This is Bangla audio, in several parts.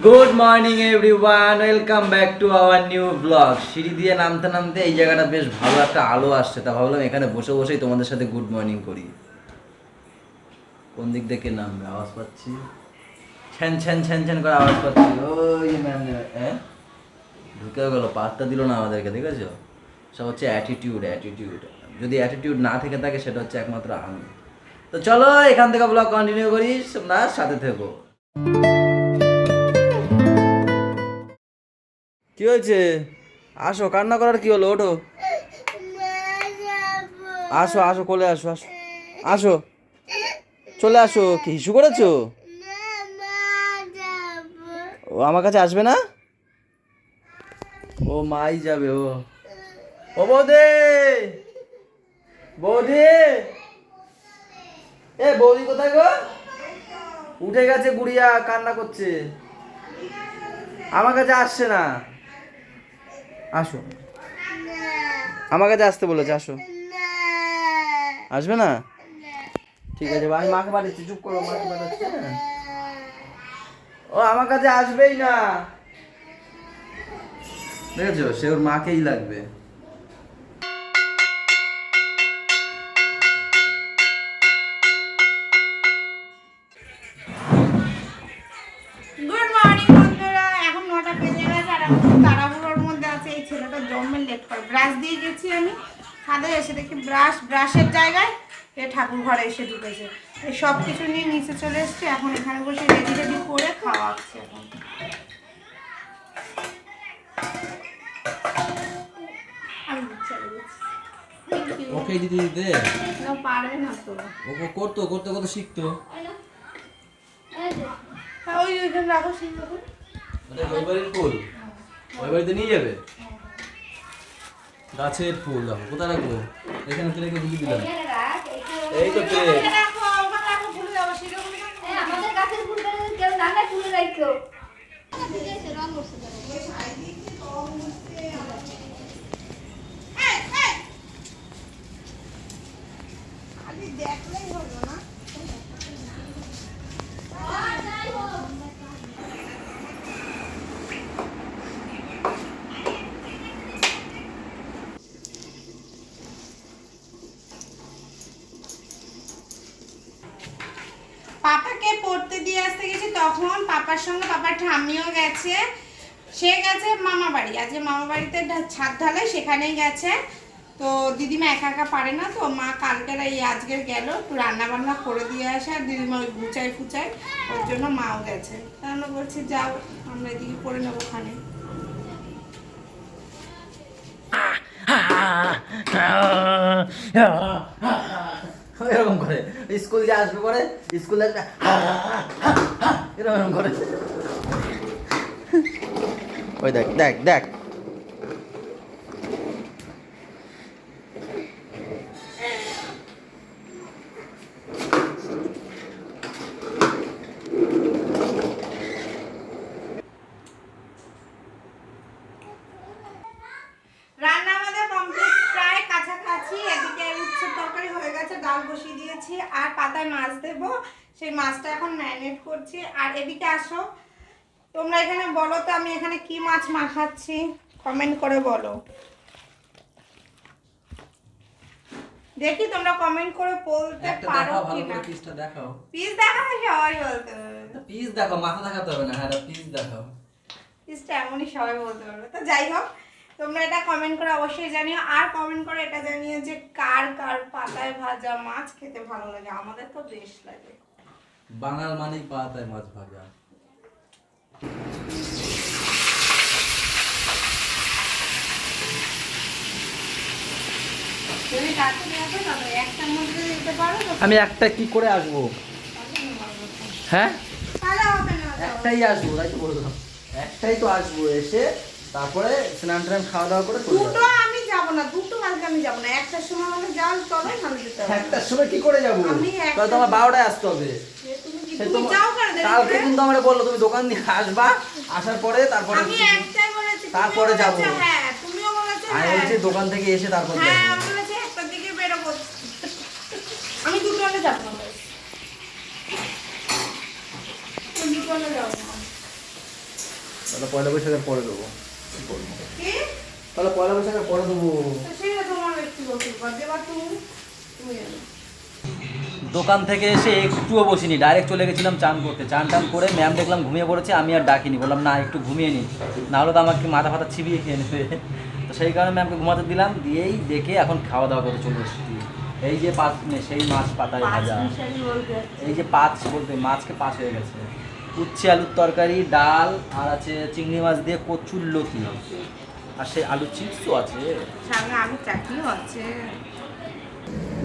Good morning everyone, welcome back to our new blog. সিঁড়ি দিয়ে নামতে নামতে এই জায়গাটা বেশ ভালো একটা আলো আসছে, তা ভাবলাম এখানে বসে বসেই তোমাদের সাথে গুড মর্নিং করি। কোন দিক থেকে নামবে আওয়াজ পাচ্ছি, ছ্যান ছ্যান ছ্যান ছ্যান করে আওয়াজ পাচ্ছি। ওই ম্যাম ঢুকে গেল, পাত্তা দিল না আমাদেরকে, দেখেছো? সব হচ্ছে অ্যাটিটিউড। যদি অ্যাটিটিউড না থেকে থাকে সেটা হচ্ছে একমাত্র আমি। তো চলো এখান থেকে ব্লগ কন্টিনিউ করি, তোমরা সাথে থেকো। কি হয়েছে? আসো, কান্না করার কি হলো? ওঠো, আসো আসো, কোলে আসো, আসো আসো, চলে আসো। কি হিসু করেছো? ও আমার কাছে আসবে না? ও মাই যাবে। ও বৌদি, বৌদি, এ বৌদি কোথায় গো? উঠে গেছে গুড়িয়া, কান্না করছে, আমার কাছে আসছে না। আসো, আমার কাছে আসতে বলেছে, আসো। আসবে না? ঠিক আছে, আমি মাকে পাঠাচ্ছি, চুপ করো, মাকে পাঠাচ্ছি। হ্যাঁ, ও আমার কাছে আসবেই না, দেখেছো? সে ওর মাকেই লাগবে। গুড মর্নিং বন্ধুরা, এখন 9টা বেজে গেছে আর এখন খুব তাড়াহুড়োর মধ্যে আছে। এই ছেলেটা জন্মের লেট করে। ব্রাশ দিয়ে গেছি আমি ছাদে, এসে দেখি ব্রাশের জায়গায় এ ঠাকুর ঘরে এসে ঢুকেছে। এই সব কিছু নিয়ে নিচে চলে এসছে, এখন এখানে বসে রেডি করে খাওয়াচ্ছে। এখন আমি চলে গেছি। ওকে দিতে দিতে পারবে না তো, ও করতে করতে শিখতো। ওই ওইখানে রাখো, সেই রাখো। ওই বাড়ির ফুল ওই বাড়িতে নিয়ে যাবে। গাছের ফুল দেখো, কোথায় রাখবো? এখানে তো রেখে ঢুকিয়ে দিলাম। এই তো পেয়ে রাখো, ওখানে রাখো, ভুলে যাবো সেরকম। আমাদের গাছের ফুলটা কেউ রান্না তুলে রাখো। দেখলেই হলো না। পাপাকে পড়তে দিয়ে আসতে গেছি, তখন পাপার সঙ্গে পাপার ঠাম্মিও গেছে। সে গেছে মামা বাড়ি, আজকে মামা বাড়িতে ছাদ ঢালাই, সেখানেই গেছে। তো দিদিমা একা একা পারে না, তো মা কালকের এই আজকের গেল একটু রান্না বান্না করে দিয়ে আসে, আর দিদিমা ওই গুচাই ফুচাই, ওর জন্য মাও গেছে। তাহলে বলছি যাও, আমরা এদিকে করে নেবো ওখানে। এরকম করে স্কুল যে আসবে পরে, স্কুলে আসবে এরকম করে। ওই দেখ দেখ দেখ, রান্না আমাদের কমপ্লিট, প্রায় কাছাকাছি। এদিকে উচ্ছের তরকারি হয়ে গেছে, ডাল বসিয়ে দিয়েছি, আর পাতায় মাছ দেবো, সেই মাছটা এখন ম্যারিনেট করছি। আর এদিকে আসো, তোমরা এখানে বলো তো আমি এখানে কি মাছ মাখাচ্ছি, কমেন্ট করে বলো দেখি, তোমরা কমেন্ট করে বলতে একটা পারো দেখাও, ভালো কিনা। করে পিসটা দেখাও। পিস দেখাতে সবাই বলতে পারবে, পিস দেখাও, মাথা দেখাতে হবে না। হ্যাঁ, পিস দেখাও। পিসটা এমনই সবাই বলতে পারবে। তো যাই হোক, তোমরা এটা কমেন্ট করে অবশ্যই জানিও। আর কমেন্ট করে এটা জানিও যে কার কার পাতায় ভাজা মাছ খেতে ভালো লাগে। আমাদের তো বেশ লাগে। বাঙাল মানেই পাতায় মাছ ভাজা। তুমি কাছে দেখো না, একটার মধ্যে দিতে পারো তো? আমি একটা কি করে আসবো? হ্যাঁ, তাহলে হবে না তো। একটাই আসবো, তাই তো বললাম, একটাই তো আসবো, এসে তারপরে স্নান টান খাওয়া দাওয়া করে চলে দুটো যাবো। আমি যাবো না, দুটো আজকে আমি যাবো না। একটার সময় হলে যাও, চলো, নাহলে যেতে হবে না। একটার সময় কি করে যাবো? আমি তাহলে তোমার 12টায় আসতে হবে। তুমি যাও কেন দেরি কালকে করে? কিন্তু আমরা বললো তুমি দোকান দিয়ে আসবা, আসার পরে তারপরে আমি একটাই বলেছি, তারপরে তুমিও যাবো। বলেছো, হ্যাঁ তুমিও বলেছো, আমি হ্যাঁ বলছি দোকান থেকে এসে তারপর হ্যাঁ যাবো। আমি বলেছি একটার দিকে বেরোবো। আমি দুটো হলে যাবো না, আমি দুটো হলে যাবো না। তাহলে পয়লা বৈশাখের পরে দেবো। কি করবো? কি? তাহলে পয়লা বৈশাখের পরে দেবো। তো সেটা তোমার ব্যক্তিগত ব্যাপার, দেবা তুমি জানো। দোকান থেকে এসে একটুও বসিনি, ডাইরেক্ট চলে গেছিলাম চান করতে। চান টান করে ম্যাম দেখলাম ঘুমিয়ে পড়েছে, আমি আর ডাকিনি, বললাম না একটু ঘুমিয়ে নিই, না হলে তো আমাকে মাথা ফাথা চিবিয়ে খেয়ে নেবে। তো সেই কারণে ম্যামকে ঘুমাতে দিলাম, দিয়েই দেখে এখন খাওয়া দাওয়া করে চলে এসেছি। এই যে সেই মাছ পাতায় ভাজা, এই যে বলতে মাছকে হয়ে গেছে, উচ্ছে আলুর তরকারি, ডাল, আর আছে চিংড়ি মাছ দিয়ে কচুর লতি, আর সেই আলু চিপসও আছে, সঙ্গে আলু চাটনিও আছে।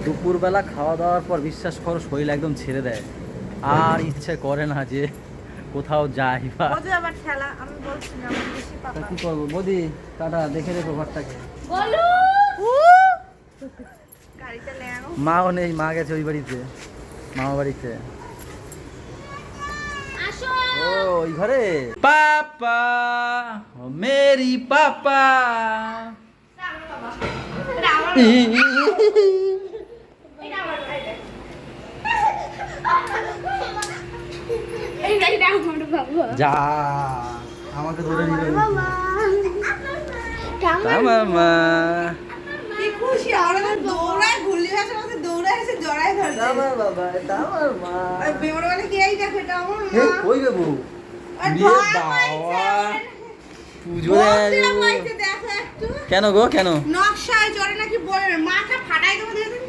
দুপুরবেলা খাওয়া দাওয়ার পর বিশ্বাস করো শরীর একদম ছেড়ে দেয়, আর ইচ্ছে করে না যে কোথাও যাই বা। আবার খেলা আমি বলছি না, আমার বেশি তা পাপা। কি করবো বৌদি, টাটা, দেখে রেখো ঘরটাকে। বলো গাড়িটা লেও। মাও নেই, মা গেছে ওই বাড়িতে, মামা বাড়িতে। আসো ও ওই ঘরে পাপা, ও মেরি পাপা। যা আমাকে ধরে নিল মামা। কি খুশি, আমরা তো দৌড়ায় গুলি ভাষার মধ্যে দৌড়ায় এসে জড়ায় ধরছে। বাবা এটা আমার মা। আর বেমর মানে কি এই দেখো, এটা আমার হে মা। কই বেবু, আর রে ভয় বাবা, পাইছে। পুজো বলছিলাম দেয়। মাইতে দেখো একটু। কেন গো কেন? নকশায় জড়ে নাকি বলে মাথা ফাটাই দেবো দেখুন।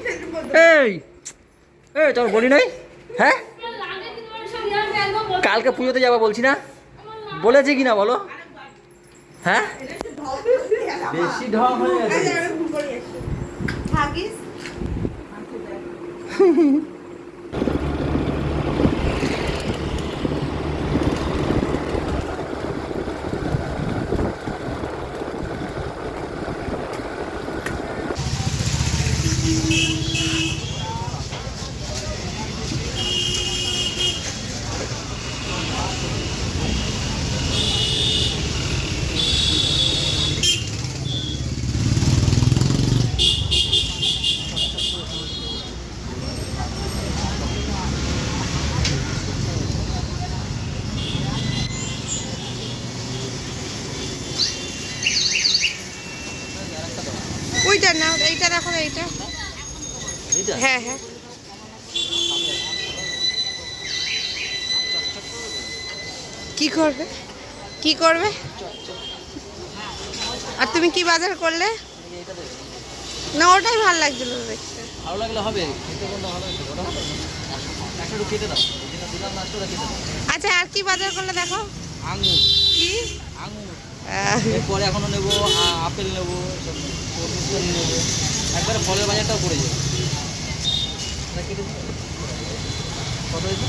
এই এই তোর বলি নাই হ্যাঁ, কালকে পুজোতে যাবো বলছি না, বলেছে কি না বলো? হ্যাঁ বেশি ঢং হয়ে গেছে। থাকিস ওইটা না, এইটা দেখো, এইটা। এইটা? হ্যাঁ হ্যাঁ। কি করবে কি করবে? আর তুমি কি বাজার করলে? না ওটাই ভালো লাগছিল দেখতে। ভালো লাগলে হবে, খেতে কোনটা ভালো লাগছে ওটা হবে, একটা একটু কেটে দাও, যেটা দিলাম না ওটা কেটে দাও। আচ্ছা আর কি বাজার করলে দেখো? আঙুর, কি? আঙুর, এরপরে এখনো নেবো আপেল নেবো, তরমুজ নেবো, একবারে ফলের বাজারটাও পড়ে যাবে। এটা কেটে দিই। কত হয়েছে?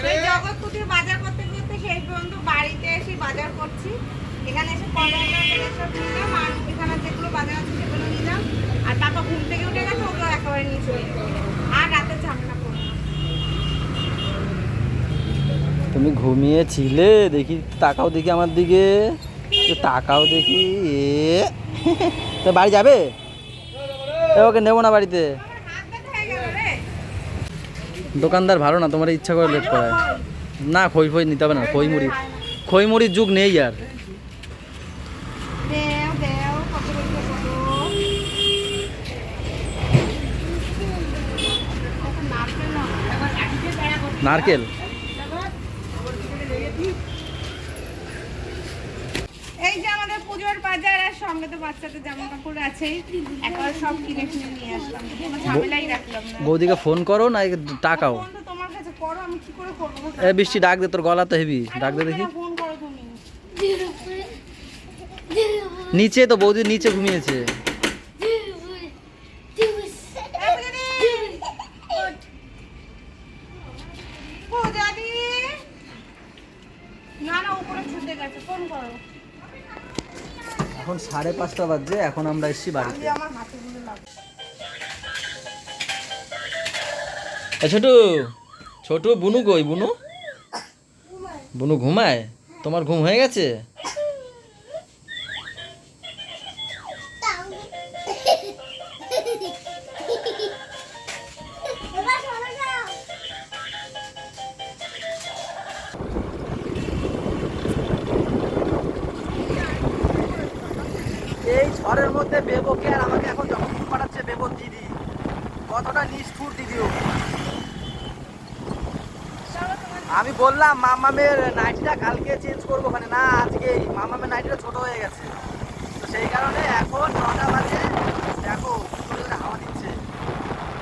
সেই জগৎপুটির বাজার করতে করতে শেষ পর্যন্ত বাড়িতে এসে বাজার করছি। এখানে এসে কলা এসব নিলাম, আর এখানে যেগুলো বাজার আছে সেগুলো নিলাম। আর পাপা ঘুম থেকে উঠে গেছে, ওগুলো একেবারে নিয়ে চলে যাবে। আর রাতে ঝামেলা করবো না। তুমি ঘুমিয়েছিলে দেখি, তাকাও দেখি আমার দিকে, তাকাও দেখি। তো বাড়ি যাবে? ওকে নেবো না বাড়িতে, হাত ব্যথা হয়ে গেল রে। দোকানদার ভালো না, তোমার ইচ্ছা করে লেট করায়। না খই ফই নিতে হবে না, খই মুড়ির যুগ নেই আর। দেও দেও কত বলছো কত। নারকেল না, এবার গাড়িতে বেড়া করতে। নারকেল এই যে আমাদের পুজোর বাজার, আর সঙ্গে তো বাচ্চাদের জামা কাপড় আছেই, একবার সব কিনে কিনে নিয়ে আসলাম, কোনো ঝামেলাই রাখলাম না। বৌদিকে ফোন করো না টাকাও। ফোন তো তোমার কাছে করো, আমি কি করে করবো? এ বৃষ্টি ডাক দে, তোর গলা তো হেভি, ডাক দে দেখি। ফোন করো তুমি। নিচে তো বৌদি নিচে ঘুমিয়েছে। ও দাদি, না না উপরে ছুটে গেছে, ফোন করো। এখন 5:30 বাজছে, এখন আমরা এসেছি বাড়িতে। আমি আমার হাতে গুলো লাগবে। ছোটু ছোটু, বুনু কই? বুনু বুনু ঘুমায়? তোমার ঘুম হয়ে গেছে? এই ঝড়ের মধ্যে বেবকে আর আমাকে এখন যখন পাঠাচ্ছে বেবর দিদি, কতটা নিষ্ঠুর দিদিও। আমি বললাম মামামের নাইটিটা কালকে চেঞ্জ করবো, ওখানে না আজকেই। মামামের নাইটিটা ছোট হয়ে গেছে, তো সেই কারণে এখন 9টা বাজে, দেখো জোরে জোরে হাওয়া দিচ্ছে।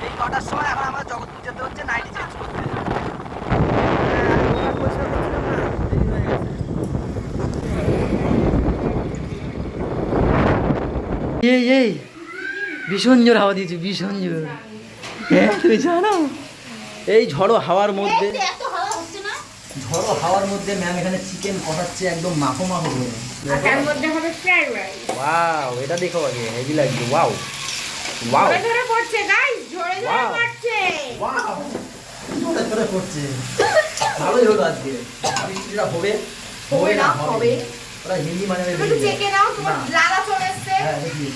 এই 9টার সময় এখন আমার জগৎপুর যেতে হচ্ছে নাইটি চেঞ্জ করতে। দোকান পরিষ্কার করছিলাম না, দেরি হয়ে গেছে। এই ভীষণ জোর হাওয়া দিয়েছে, ভীষণ জোর। হ্যাঁ তুমি জানো এই ঝড়ো হাওয়ার মধ্যে, ঝড়ো হাওয়ার মধ্যে ম্যাম এখানে চিকেন কষাচ্ছে একদম মাখো মাখো করে। আর তার মধ্যে হবে ফ্রাইড রাইস। ওয়াও, এটা দেখো আগে, হেভি লাগছে। ওয়াও ওয়াও ঝরে ঝরে পড়ছে গাইস, ঝরে ঝরে Wow. পড়ছে। ওয়াও, জোরে জোরে পড়ছে। ভালোই হলো আজকে, বৃষ্টিটা হবে হবে না হবে। ওরা হিন্দি মানে একটু চেকে নাও, তোমার না। লালা চলে এসছে। হ্যাঁ দেখি,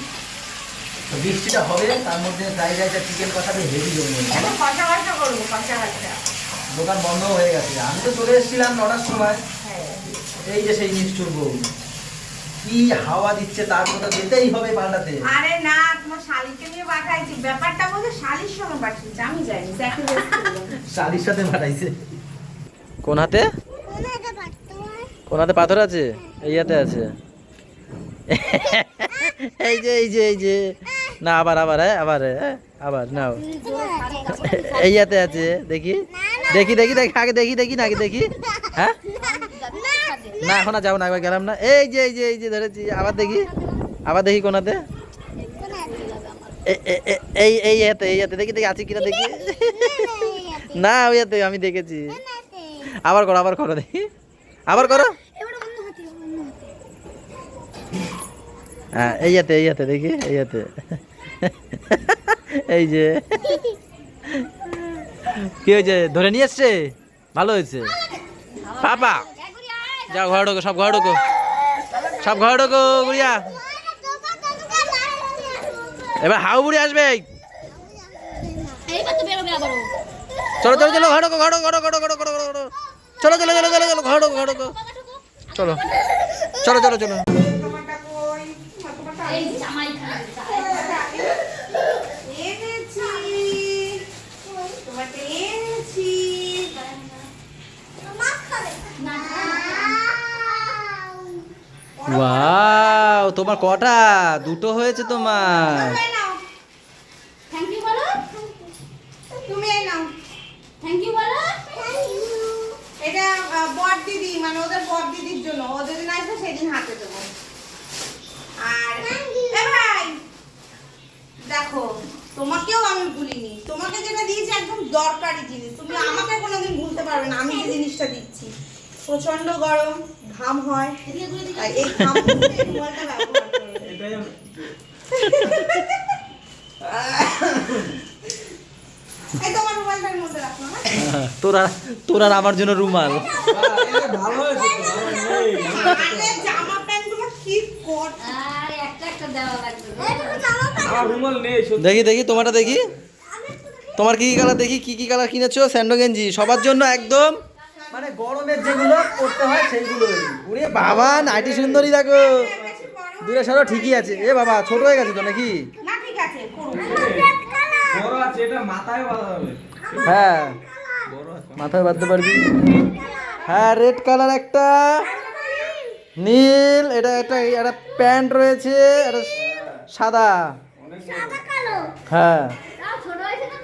তো বৃষ্টিটা হবে, তার মধ্যে ফ্রাইড রাইস আর চিকেন কষাবে হেভি জমবে। এখন কষা কষা করবো, কষা কষা। দোকান বন্ধ হয়ে গেছে, আমি তো চলে এসেছিলাম 9টার সময়। হ্যাঁ। এই যে সেই নিষ্ঠুর বউ, কি হাওয়া দিচ্ছে, তার কথা যেতেই হবে পাল্টাতে। আরে না, তোমার শালিকে নিয়ে পাঠাইছি, ব্যাপারটা বলতে শালির সঙ্গে পাঠিয়েছি, আমি জানি শালির সাথে পাঠাইছে। কোন হাতে? কোন হাতে পাথর আছে? এই হাতে আছে। এই যে না, আবার আবার হ্যাঁ, আবার নাও। এই হাতে আছে, দেখি দেখি দেখি দেখি আগে দেখি না, আগে দেখি। হ্যাঁ না, এখন আর যাবো না, একবার গেলাম না। এই যে ধরেছি, আবার দেখি কোন হাতে। এই হাতে দেখি আছে কিনা দেখি। না ওই হাতে আমি দেখেছি। আবার করো দেখি, আবার করো। হ্যাঁ এই হাতে দেখি, এই হাতে। এই যে কি হয়েছে, ধরে নিয়ে এসছে, ভালো হয়েছে। পাপা যাও ঘরে ঢোকো, সব ঘরে ঢোকো গুড়িয়া। এবার হাউ বুড়ি আসবে। চলো ঘরে ঢোকো, চলো ঘরে ঢোকো। চলো। তোমারটা কই? এনেছি, তোমারটা এনেছি। ওয়াও, তোমার কটা? দুটো হয়েছে তোমার। তুমি এই নাও, থ্যাংক ইউ বলো, তুমি এই নাও। থ্যাংক ইউ বলো। এটা বড় দিদি, মানে ওদের বড় দিদির জন্য, ও যেদিন আসবে সেদিন হাতে দেবো। আর এ ভাই দেখো, তোমাকেও আমি ভুলিনি, তোমাকে যেটা দিয়েছি একদম দরকারি জিনিস, তুমি আমাকে কোনোদিন ভুলতে পারবে না। আমি যে জিনিসটা দিচ্ছি, প্রচন্ড গরম, ঘাম হয়, তাই এই ঘাম রুমালটা ব্যবহার করবে। এই তোমার রুমালটার মধ্যে রাখো না। তোর আর আমার জন্য রুমাল। আরে জামা প্যান্টগুলো কি কর, আর একটা দেওয়া লাগবে। দেখি তোমারটা দেখি, তোমার কি কালার দেখি, কি কালার কিনেছো? স্যান্ডো গেঞ্জি সবার জন্য একদম, মানে গরমের যেগুলো পড়তে হয় সেইগুলোই। ওরে বাবা, নাইটি সুন্দরী দেখো। বেশি বড় দূরে সরো, ঠিকই আছে। এ বাবা, ছোট হয়ে গেছে তো নাকি? না, ঠিক আছে করুন। হ্যাঁ মাথায় বাঁধতে পারবি। হ্যাঁ রেড কালার একটা, নীল, এটা একটা প্যান্ট রয়েছে, এটা সাদা। হ্যাঁ ছোট হয়েছে না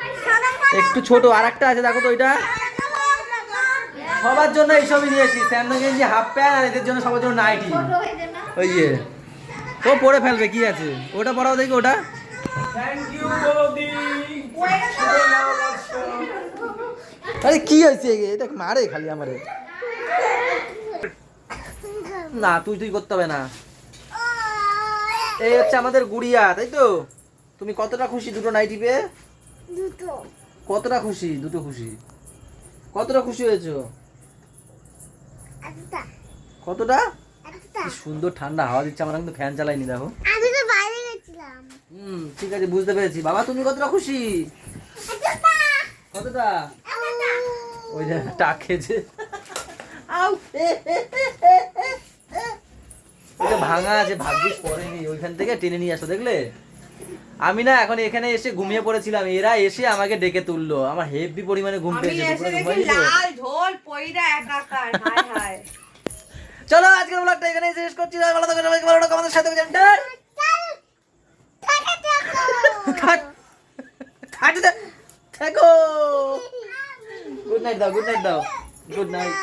একটু ছোট, আর একটা আছে দেখো তো, ওইটা সবার জন্য এইসবই নিয়েছি। স্যান্ডো গেঞ্জি, হাফ প্যান্ট, আর এদের জন্য সবার জন্য নাইটি। ছোট হয়েছে না। ওই যে ও পরে ফেলবে, কি আছে ওটা পরাও দেখি, ওটা। আরে কি হয়েছে, দেখ মারে খালি আমারে। না তুই করতে হবে না। এই হচ্ছে আমাদের গুড়িয়া, তাই তো? তুমি কতটা খুশি দুটো নাইটি পেয়ে? কতটা খুশি? দুটো খুশি। কতটা খুশি হয়েছো? কতটা? কি সুন্দর ঠান্ডা হাওয়া দিচ্ছে, আমরা কিন্তু ফ্যান চালাইনি দেখো। আমি তো বাইরে গেছিলাম। ঠিক আছে, বুঝতে পেরেছি। বাবা তুমি কতটা খুশি? কতটা? ওই যে টাক খেয়েছে। আউ! ওইটা ভাঙা আছে, ভাগ্যিস পড়েনি, ওইখান থেকে টেনে নিয়ে আসো দেখলে। আমি না এখন এখানে এসে ঘুমিয়ে পড়েছিলাম, এরা এসে আমাকে ডেকে তুললো, আমার হেভি পরিমাণে ঘুম আমি পেয়েছে। এসে দুপুরে দেখি ঘুমাইনি তো। লাল ঢোল পইরা একাকার, হায় হায়। চলো আজকের ব্লগটা এখানেই শেষ করছি। ভালো থাকো সবাইকে, ভালো থাকো, আমাদের সাথে থাকো। থাকো। গুড নাইট দাও, গুড নাইট দাও, গুড নাইট।